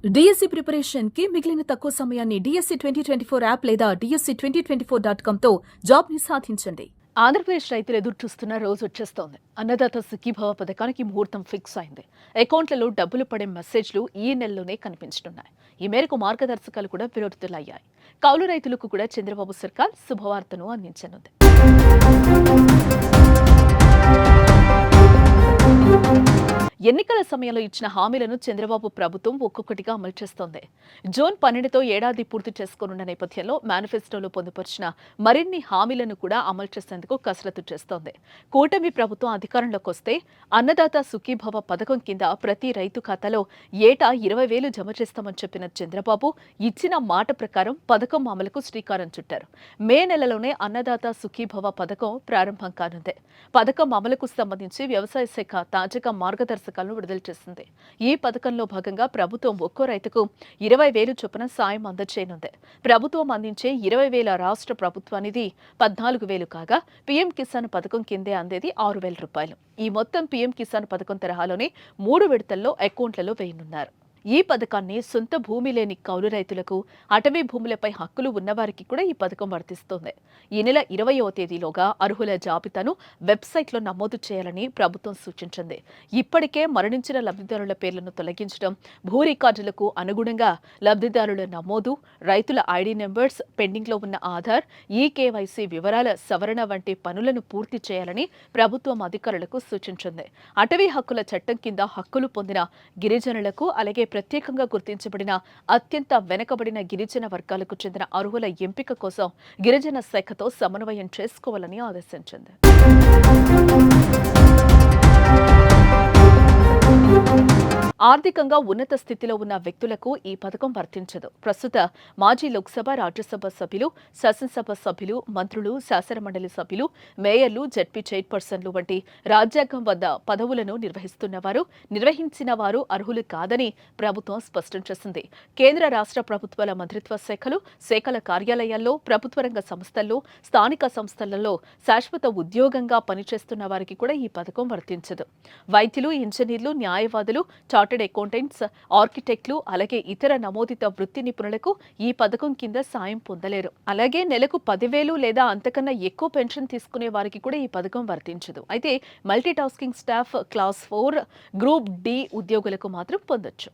DSC preparation కి మిగిలిన తక్కువ సమయాన్ని డిఎస్సి 2024 యాప్ లేదా DSC2024.com తో జాబ్ ని సాధించండి. ఆంధ్రప్రదేశ్ రైతులు ఎదురు చూస్తున్న రోజు వచ్చేస్తోంది. అన్నదాత సుఖీభవ పథకానికి ముహూర్తం ఫిక్స్ అయింది. అకౌంట్లలో డబ్బులు పడే మెసేజ్లు ఈ నెలలోనే కనిపించనున్నాయి. ఈ మేరకు మార్గదర్శకాలు కూడా విడుదలయ్యాయి. కౌలు రైతులకు కూడా చంద్రబాబు సర్కార్ శుభవార్తను అందించనుంది. ఎన్నికల సమయంలో ఇచ్చిన హామీలను చంద్రబాబు ప్రభుత్వం ఒక్కొక్కటిగా అమలు చేస్తోంది. జూన్ 12తో ఏడాది పూర్తి చేసుకోనున్న నేపథ్యంలో మేనిఫెస్టోలో పొందుపరిచిన మరిన్ని హామీలను కూడా అమలు చేసేందుకు కసరత్తు చేస్తోంది. కూటమి ప్రభుత్వం అధికారంలోకి వస్తే అన్నదాత సుఖీభవ పథకం కింద ప్రతి రైతు ఖాతాలో ఏటా 20,000 జమ చేస్తామని చెప్పిన చంద్రబాబు ఇచ్చిన మాట ప్రకారం పథకం అమలుకు శ్రీకారం చుట్టారు. మే నెలలోనే అన్నదాత సుఖీభవ పథకం ప్రారంభం కానుంది. పథకం అమలుకు సంబంధించి వ్యవసాయ శాఖ తాజాగా మార్గదర్శకాలను విడుదల చేసింది. ఈ పథకంలో భాగంగా ప్రభుత్వం ఒక్కో రైతుకు 20,000 చొప్పున సాయం అందజేయనుంది. ప్రభుత్వం అందించే 20,000 రాష్ట్ర ప్రభుత్వానిది 14,000 కాగా పీఎం కిసాన్ పథకం కిందే అందేది 6,000 రూపాయలు. ఈ మొత్తం పీఎం కిసాన్ పథకం తరహాలోనే 3 విడతల్లో అకౌంట్లలో వేయనున్నారు. ఈ పథకాన్ని సొంత భూమి లేని కౌలు రైతులకు, అటవీ భూములపై హక్కులు ఉన్నవారికి కూడా ఈ పథకం వర్తిస్తోంది. ఈ నెల 20వ తేదీలోగా అర్హుల జాబితాను వెబ్సైట్లో నమోదు చేయాలని ప్రభుత్వం సూచించింది. ఇప్పటికే మరణించిన లబ్ధిదారుల పేర్లను తొలగించడం, భూ రికార్డులకు అనుగుణంగా లబ్ధిదారుల నమోదు, రైతుల ఐడి నెంబర్స్, పెండింగ్లో ఉన్న ఆధార్, ఈకేవైసీ వివరాల సవరణ వంటి పనులను పూర్తి చేయాలని ప్రభుత్వం అధికారులకు సూచించింది. అటవీ హక్కుల చట్టం కింద హక్కులు పొందిన గిరిజనులకు, అలాగే ప్రత్యేకంగా గుర్తించబడిన అత్యంత వెనుకబడిన గిరిజన వర్గాలకు చెందిన అర్హుల ఎంపిక కోసం గిరిజన శాఖతో సమన్వయం చేసుకోవాలని ఆదేశించింది. ఆర్థికంగా ఉన్నత స్థితిలో ఉన్న వ్యక్తులకు ఈ పథకం వర్తించదు. ప్రస్తుత మాజీ లోక్సభ, రాజ్యసభ సభ్యులు, శాసనసభ సభ్యులు, మంత్రులు, శాసనమండలి సభ్యులు, మేయర్లు, జడ్పీ చైర్పర్సన్లు వంటి రాజ్యాంగం వద్ద పదవులను నిర్వహించిన వారు అర్హులు కాదని ప్రభుత్వం స్పష్టం చేసింది. కేంద్ర రాష్ట్ర ప్రభుత్వాల మంత్రిత్వ శాఖల కార్యాలయాల్లో, ప్రభుత్వ రంగ సంస్థల్లో, స్థానిక సంస్థలలో శాశ్వత ఉద్యోగంగా పనిచేస్తున్న వారికి కూడా ఈ పథకం వర్తించదు. వైద్యులు, ఇంజనీర్లు, న్యాయవాదులు, చార్టెడ్ అకౌంటెంట్స్, ఆర్కిటెక్ట్లు, అలాగే ఇతర నమోదిత వృత్తి నిపుణులకు ఈ పథకం కింద సాయం పొందలేరు. అలాగే నెలకు 10,000 లేదా అంతకన్నా ఎక్కువ పెన్షన్ తీసుకునే వారికి కూడా ఈ పథకం వర్తించదు. అయితే multi tasking staff, class 4, group D ఉద్యోగులకు మాత్రం పొందొచ్చు.